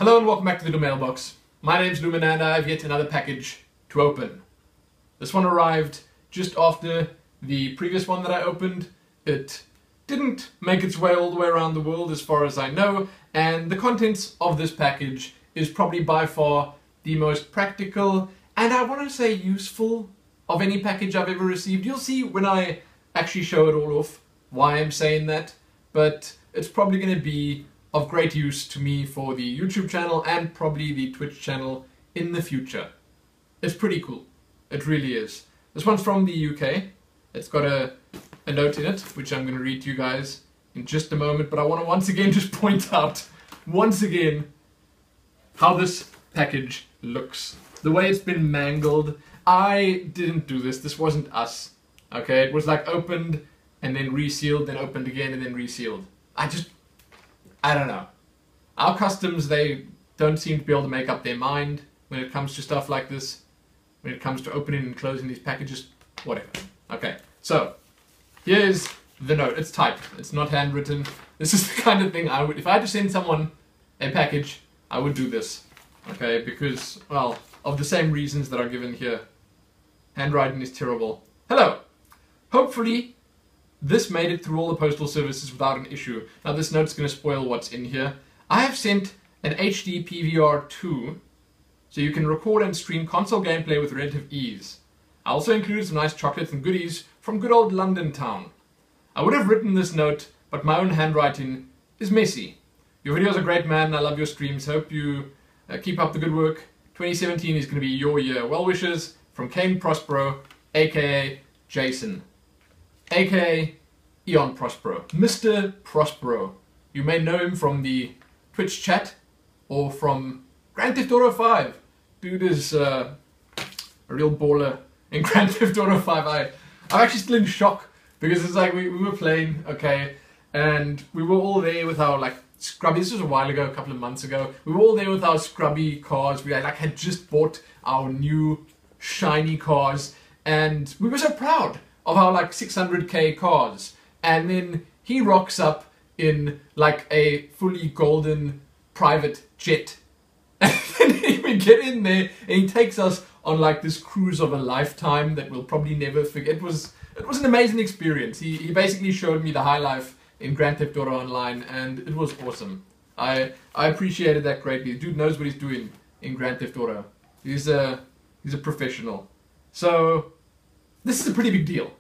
Hello and welcome back to the Lumailbox. My name's Lumin and I have yet another package to open. This one arrived just after the previous one that I opened. It didn't make its way all the way around the world as far as I know, and the contents of this package is probably by far the most practical and I want to say useful of any package I've ever received. You'll see when I actually show it all off why I'm saying that, but it's probably going to be of great use to me for the YouTube channel and probably the Twitch channel in the future. It's pretty cool. It really is. This one's from the UK. It's got a note in it, which I'm going to read to you guys in just a moment, but I want to once again just point out, once again, how this package looks. The way it's been mangled. I didn't do this. This wasn't us. Okay, it was like opened and then resealed, then opened again and then resealed. I don't know. Our customs, they don't seem to be able to make up their mind when it comes to stuff like this. When it comes to opening and closing these packages, whatever. Okay, so here's the note. It's typed. It's not handwritten. This is the kind of thing I would, if I had to send someone a package, I would do this. Okay, because, well, of the same reasons that are given here. Handwriting is terrible. Hello. Hopefully this made it through all the postal services without an issue. Now this note's going to spoil what's in here. I have sent an HD PVR 2, so you can record and stream console gameplay with relative ease. I also included some nice chocolates and goodies from good old London town. I would have written this note, but my own handwriting is messy. Your videos are great, man. I love your streams. Hope you keep up the good work. 2017 is going to be your year. Well wishes from CainProspero, aka Jason. aka Prospero. Mr. Prospero. You may know him from the Twitch chat or from Grand Theft Auto 5. Dude is a real baller in Grand Theft Auto 5. I'm actually still in shock because it's like we were playing, okay, and we were all there with our like scrubby, this was a while ago, a couple of months ago, we were all there with our scrubby cars. We had just bought our new shiny cars and we were so proud of our like 600k cars, and then he rocks up in like a fully golden private jet and then we get in there and he takes us on like this cruise of a lifetime that we'll probably never forget. It was an amazing experience. He basically showed me the high life in Grand Theft Auto Online and it was awesome. I appreciated that greatly. The dude knows what he's doing in Grand Theft Auto. He's a professional. So this is a pretty big deal.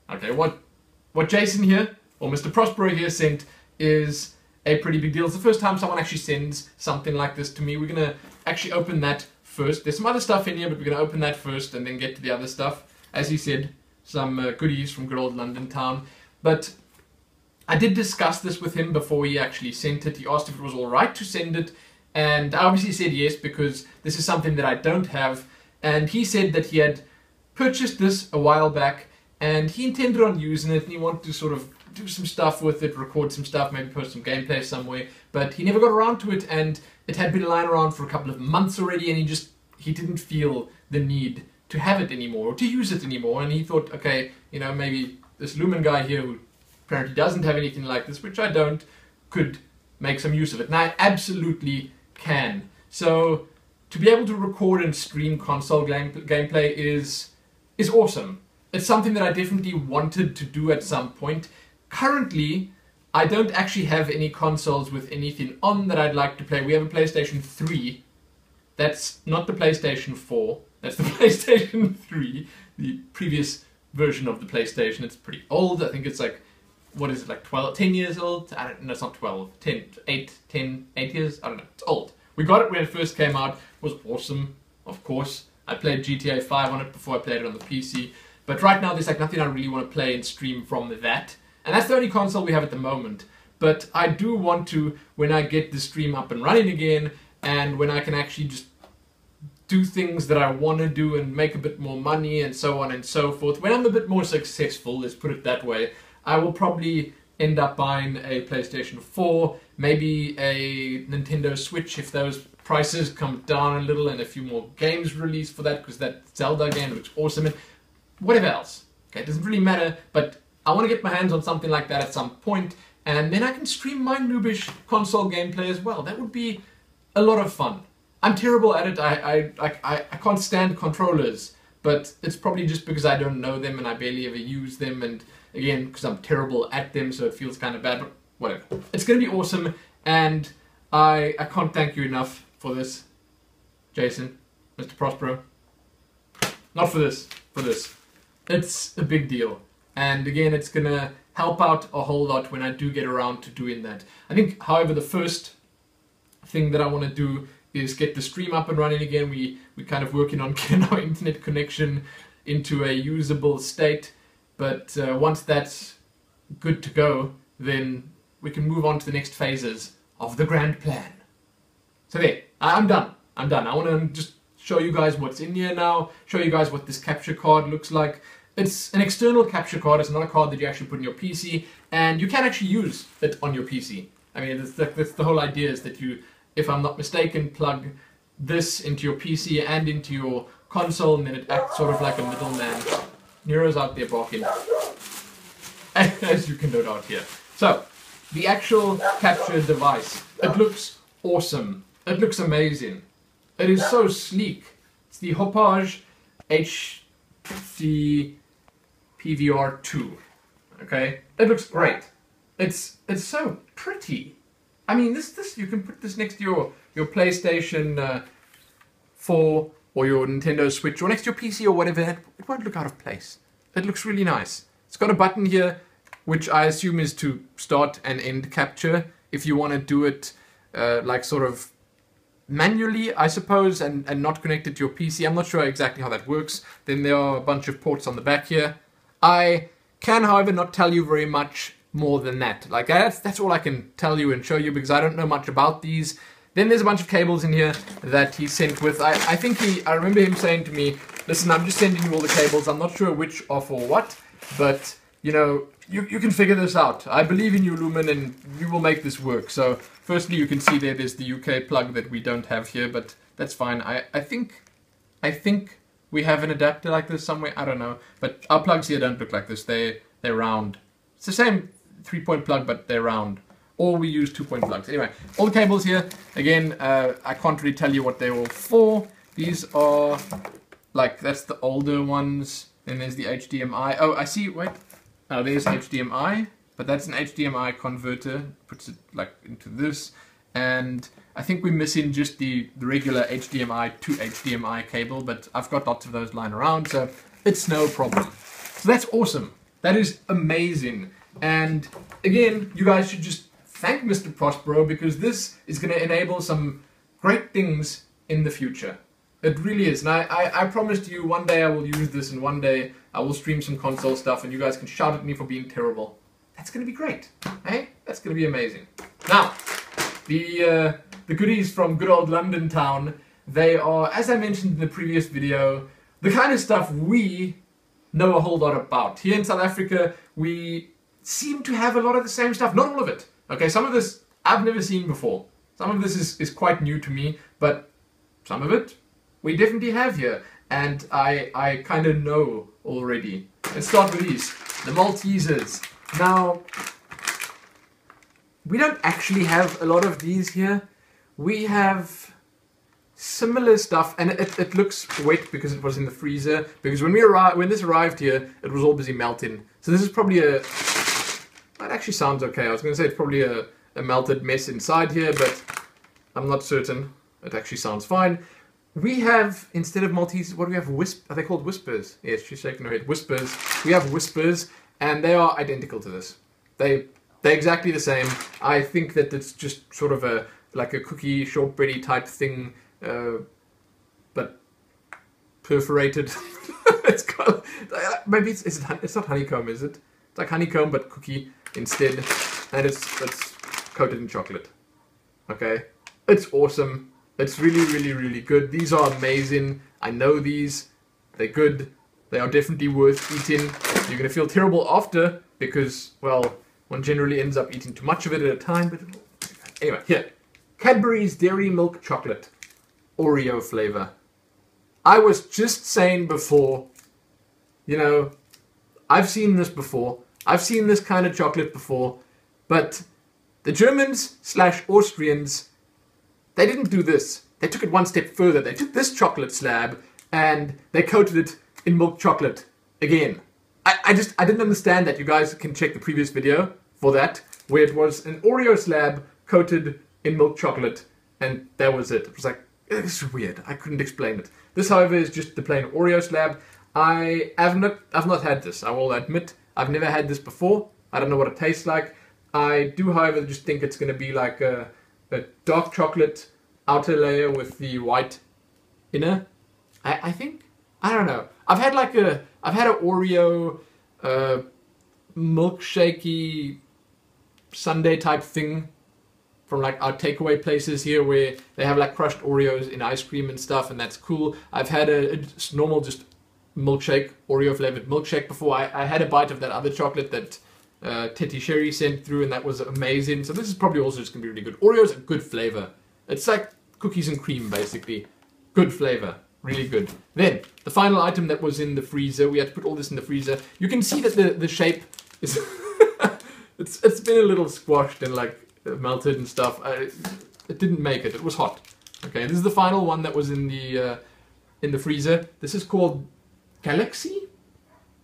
Okay, what Jason here, or Mr. Prospero here sent is a pretty big deal. It's the first time someone actually sends something like this to me. We're going to actually open that first. There's some other stuff in here, but we're going to open that first and then get to the other stuff. As he said, some goodies from good old London town. But I did discuss this with him before he actually sent it. He asked if it was alright to send it, and I obviously said yes because this is something that I don't have. And he said that he had purchased this a while back and he intended on using it and he wanted to sort of do some stuff with it, record some stuff, maybe post some gameplay somewhere, but he never got around to it and it had been lying around for a couple of months already and he didn't feel the need to have it anymore or to use it anymore, and he thought, okay, you know, maybe this Lumin guy here who apparently doesn't have anything like this, which I don't, could make some use of it. And I absolutely can. So to be able to record and stream console gameplay is awesome. It's something that I definitely wanted to do at some point. Currently, I don't actually have any consoles with anything on that I'd like to play. We have a PlayStation 3. That's not the PlayStation 4. That's the PlayStation 3, the previous version of the PlayStation. It's pretty old. I think it's like, what is it, like 10 years old? I don't know, it's not 12. 8 years? I don't know. It's old. We got it when it first came out. It was awesome, of course. I played GTA 5 on it before I played it on the PC. But right now there's like nothing I really want to play and stream from that. And that's the only console we have at the moment. But I do want to, when I get the stream up and running again, and when I can actually just do things that I want to do and make a bit more money and so on and so forth. When I'm a bit more successful, let's put it that way, I will probably end up buying a PlayStation 4, maybe a Nintendo Switch if those prices come down a little and a few more games released for that, because that Zelda game looks awesome, and whatever else. Okay, it doesn't really matter, but I want to get my hands on something like that at some point, and then I can stream my noobish console gameplay as well. That would be a lot of fun. I'm terrible at it. I can't stand controllers, but it's probably just because I don't know them and I barely ever use them, and again, because I'm terrible at them, so it feels kind of bad, but whatever. It's going to be awesome, and I can't thank you enough for this, Jason, Mr. Prospero. Not for this, for this. It's a big deal, and again, it's going to help out a whole lot when I do get around to doing that. I think, however, the first thing that I want to do is get the stream up and running again. We're kind of working on getting our internet connection into a usable state, but once that's good to go, then we can move on to the next phases of the grand plan. So there, I'm done. I'm done. I want to just show you guys what's in here now, show you guys what this capture card looks like. It's an external capture card. It's not a card that you actually put in your PC, and you can actually use it on your PC. I mean, that's the whole idea, is that you, if I'm not mistaken, plug this into your PC and into your console, and then it acts sort of like a middleman. Nero's out there barking, as you can note out here. So, the actual capture device, it looks awesome. It looks amazing. It is so sleek. It's the Hauppauge HD PVR 2. Okay, it looks great. It's so pretty. I mean, this you can put this next to your PlayStation 4 or your Nintendo Switch, or next to your PC or whatever. It won't look out of place. It looks really nice. It's got a button here, which I assume is to start and end capture. If you want to do it like sort of manually, I suppose, and not connected to your PC. I'm not sure exactly how that works. Then there are a bunch of ports on the back here. I can, however, not tell you very much more than that. Like, that's all I can tell you and show you, because I don't know much about these. Then there's a bunch of cables in here that he sent with. I think I remember him saying to me, listen, I'm just sending you all the cables. I'm not sure which are for what, but, you know, you can figure this out. I believe in you, Lumin, and you will make this work. So, firstly, you can see there's the UK plug that we don't have here, but that's fine. I think we have an adapter like this somewhere. I don't know, but our plugs here don't look like this. They're round. It's the same 3-point plug, but they're round. Or we use 2-point plugs. Anyway, all the cables here. Again, I can't really tell you what they're all for. These are, like, that's the older ones. Then there's the HDMI. Oh, I see, wait. Oh, there's HDMI, but that's an HDMI converter. Puts it, like, into this. And I think we're missing just the regular HDMI to HDMI cable, but I've got lots of those lying around, so it's no problem. So that's awesome. That is amazing. And again, you guys should just thank Mr. Prospero, because this is going to enable some great things in the future. It really is. And I promised you one day I will use this, and one day I will stream some console stuff, and you guys can shout at me for being terrible. That's going to be great. Hey? That's going to be amazing. Now, the goodies from good old London town, they are, as I mentioned in the previous video, the kind of stuff we know a whole lot about. Here in South Africa, we seem to have a lot of the same stuff. Not all of it. Okay, some of this I've never seen before. Some of this is quite new to me, but some of it we definitely have here, and I kind of know already. Let's start with these, the Maltesers. Now, we don't actually have a lot of these here. We have similar stuff, and it looks wet because it was in the freezer, because when this arrived here, it was all busy melting. So this is probably that actually sounds okay. I was going to say it's probably a melted mess inside here, but I'm not certain. It actually sounds fine. We have, instead of Maltesers, what do we have? Are they called Whispers? Yes, she's shaking her head. Whispers. We have Whispers, and they are identical to this. They're exactly the same. I think that it's just sort of like a cookie shortbready type thing, but perforated. It's called, maybe it's not honeycomb, is it? It's like honeycomb but cookie instead, and it's coated in chocolate. Okay, it's awesome. It's really, really, really good. These are amazing. I know these. They're good. They are definitely worth eating. You're going to feel terrible after because, well, one generally ends up eating too much of it at a time. But anyway, here. Cadbury's Dairy Milk Chocolate Oreo flavor. I was just saying before, you know, I've seen this before. I've seen this kind of chocolate before. But the Germans / Austrians, they didn't do this. They took it one step further. They took this chocolate slab and they coated it in milk chocolate again. I didn't understand that. You guys can check the previous video for that, where it was an Oreo slab coated in milk chocolate, and that was it. It was like, this is weird. I couldn't explain it. This, however, is just the plain Oreo slab. I've not had this, I will admit. I've never had this before. I don't know what it tastes like. I do, however, just think it's going to be like a dark chocolate outer layer with the white inner. I think. I don't know. I've had an Oreo milkshakey sundae type thing from like our takeaway places here, where they have like crushed Oreos in ice cream and stuff, and that's cool. I've had a normal just milkshake, Oreo flavored milkshake before. I had a bite of that other chocolate that Teddy Sherry sent through, and that was amazing. So this is probably also just gonna be really good. Oreo's a good flavor. It's like cookies and cream, basically. Good flavor. Really good. Then, the final item that was in the freezer, we had to put all this in the freezer. You can see that the shape is... it's been a little squashed and like melted and stuff. It didn't make it. It was hot. Okay, this is the final one that was in the freezer. This is called Galaxy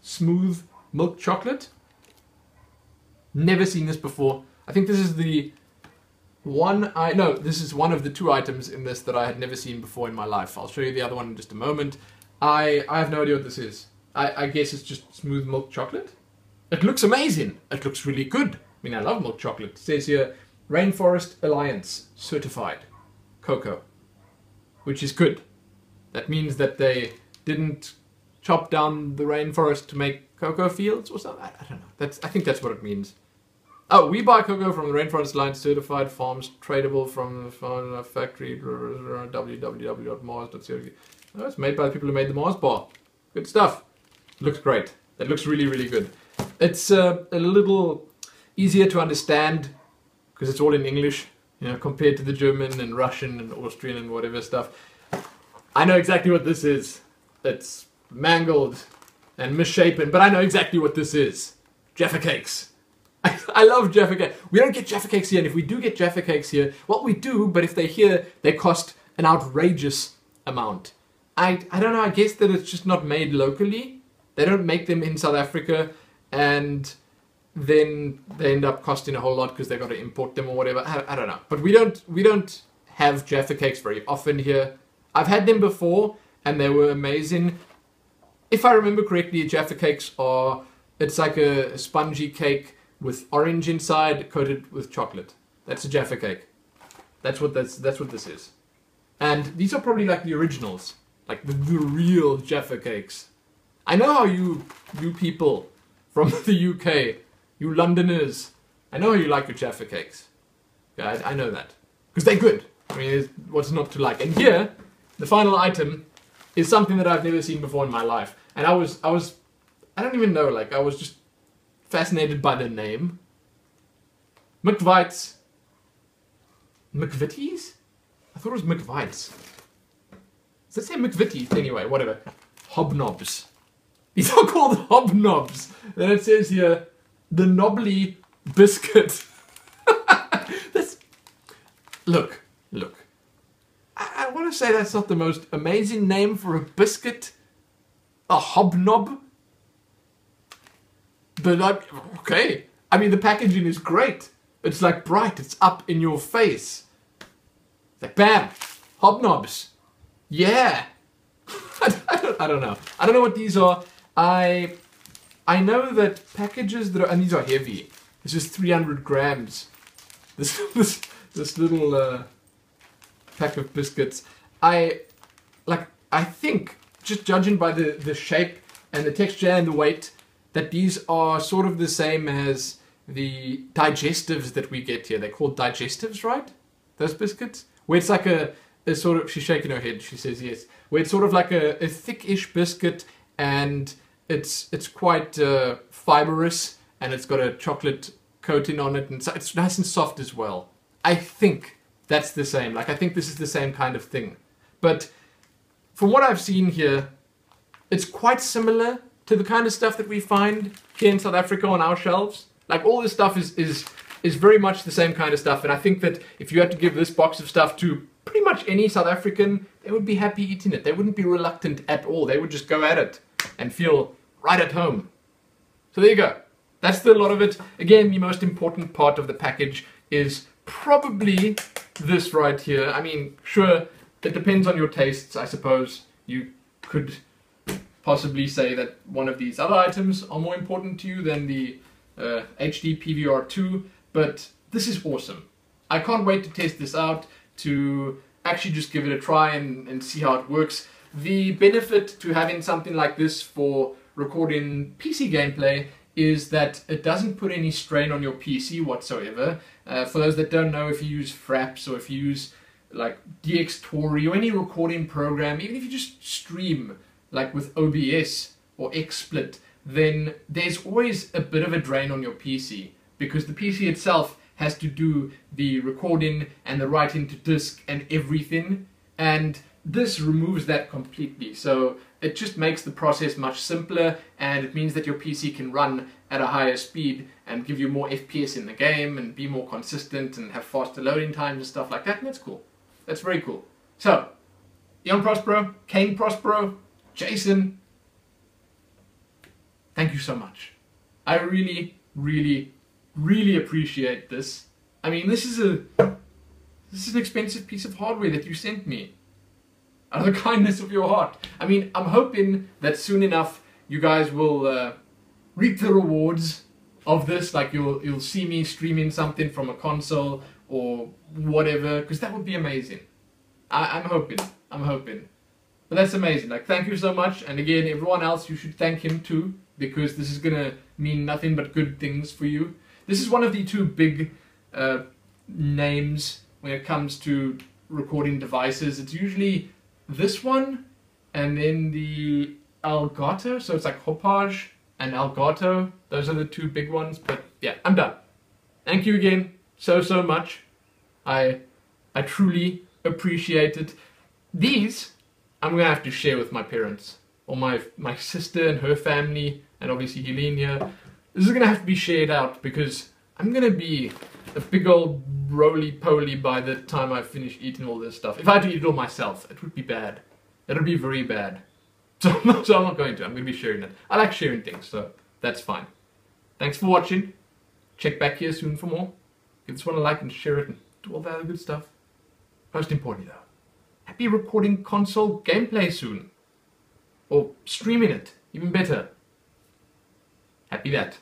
Smooth Milk Chocolate. Never seen this before. I think this is the one this is one of the two items in this that I had never seen before in my life. I'll show you the other one in just a moment. I have no idea what this is. I guess it's just smooth milk chocolate. It looks amazing. It looks really good. I mean, I love milk chocolate. It says here, Rainforest Alliance Certified Cocoa, which is good. That means that they didn't chop down the rainforest to make cocoa fields or something. I don't know. I think that's what it means. Oh, we buy cocoa from the Rainforest Alliance Certified Farms, tradable from the factory, www.mars.co. Oh, it's made by the people who made the Mars bar. Good stuff. Looks great. That looks really, really good. It's a little easier to understand because it's all in English, you know, compared to the German and Russian and Austrian and whatever stuff. I know exactly what this is. It's mangled and misshapen, but I know exactly what this is. Jaffa Cakes. I love Jaffa Cakes. We don't get Jaffa Cakes here, and if we do get Jaffa Cakes here, well, we do, but if they're here, they cost an outrageous amount. I don't know, I guess that it's just not made locally. They don't make them in South Africa, and then they end up costing a whole lot because they've got to import them or whatever. I don't know. But we don't have Jaffa Cakes very often here. I've had them before, and they were amazing. If I remember correctly, Jaffa Cakes are, it's like a spongy cake with orange inside, coated with chocolate. That's a Jaffa Cake. That's what this is. And these are probably like the originals, like the real Jaffa Cakes. I know how you people from the UK, you Londoners, I know how you like your Jaffa Cakes. Yeah, I know that. Because they're good. I mean, what's not to like? And here, the final item is something that I've never seen before in my life. And I don't even know, like, I was just fascinated by the name. McVitie's. McVitie's? I thought it was McVitie's. Does it say McVitie's? Anyway, whatever. Hobnobs. These are called Hobnobs. Then it says here, the knobbly biscuit. Look. I want to say that's not the most amazing name for a biscuit. A hobnob. But okay. I mean, the packaging is great. It's like bright. It's up in your face. It's like, bam. Hobnobs. Yeah. I don't know. I don't know what these are. I know that packages that are, and these are heavy. This is 300 grams. This little pack of biscuits. I think, just judging by the shape and the texture and the weight, that these are sort of the same as the digestives that we get here. They're called digestives, right? Those biscuits? Where it's like a sort of, she's shaking her head, she says yes. Where it's sort of like a thick-ish biscuit, and it's quite fibrous, and it's got a chocolate coating on it, and so it's nice and soft as well. I think that's the same. Like, I think this is the same kind of thing. But from what I've seen here, it's quite similar to the kind of stuff that we find here in South Africa on our shelves. Like, all this stuff is very much the same kind of stuff. And I think that if you had to give this box of stuff to pretty much any South African, they would be happy eating it. They wouldn't be reluctant at all. They would just go at it and feel right at home. So there you go. That's the lot of it. Again, the most important part of the package is probably this right here. I mean, sure, it depends on your tastes, I suppose. You could possibly say that one of these other items are more important to you than the HD PVR 2, but this is awesome. I can't wait to test this out, to actually just give it a try and see how it works. The benefit to having something like this for recording PC gameplay is that it doesn't put any strain on your PC whatsoever. For those that don't know, if you use Fraps or if you use like DxTory or any recording program, even if you just stream like with OBS or XSplit, then there's always a bit of a drain on your PC because the PC itself has to do the recording and the writing to disk and everything, and this removes that completely. So it just makes the process much simpler, and it means that your PC can run at a higher speed and give you more FPS in the game and be more consistent and have faster loading times and stuff like that, and that's cool. That's very cool. So, Prospero, CainProspero, Jason, thank you so much. I really, really, really appreciate this. I mean, this is an expensive piece of hardware that you sent me out of the kindness of your heart. I mean, I'm hoping that soon enough you guys will reap the rewards of this. Like you'll see me streaming something from a console or whatever, because that would be amazing. I'm hoping. But that's amazing. Like, thank you so much. And again, everyone else, you should thank him too, because this is gonna mean nothing but good things for you. This is one of the two big names when it comes to recording devices. It's usually this one and then the Elgato. So it's like Hauppauge and Elgato. Those are the two big ones. But yeah, I'm done. Thank you again so much. I truly appreciate it. These I'm gonna have to share with my parents or my sister and her family, and obviously Helena. This is gonna have to be shared out because I'm gonna be a big old roly-poly by the time I finish eating all this stuff. If I had to eat it all myself, it would be bad. It would be very bad. So I'm not going to. I'm going to be sharing it. I like sharing things, so that's fine. Thanks for watching. Check back here soon for more. Give this one a like and share it and do all that other good stuff. Most importantly though, happy recording console gameplay soon. Or streaming it, even better. Happy that.